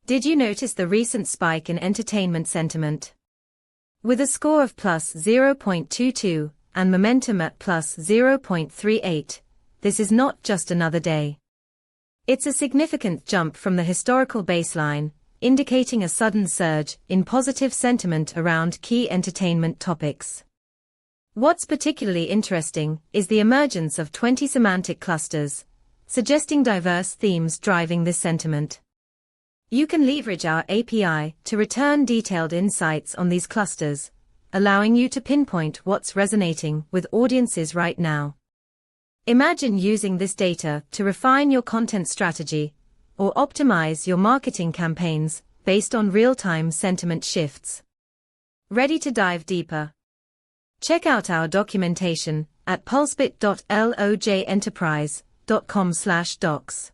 Did you notice the recent spike in entertainment sentiment? With a score of plus 0.22 and momentum at plus 0.38, this is not just another day. It's a significant jump from the historical baseline, indicating a sudden surge in positive sentiment around key entertainment topics. What's particularly interesting is the emergence of 20 semantic clusters, suggesting diverse themes driving this sentiment. You can leverage our API to return detailed insights on these clusters, allowing you to pinpoint what's resonating with audiences right now. Imagine using this data to refine your content strategy or optimize your marketing campaigns based on real-time sentiment shifts. Ready to dive deeper? Check out our documentation at pulsebit.lojenterprise.com/docs.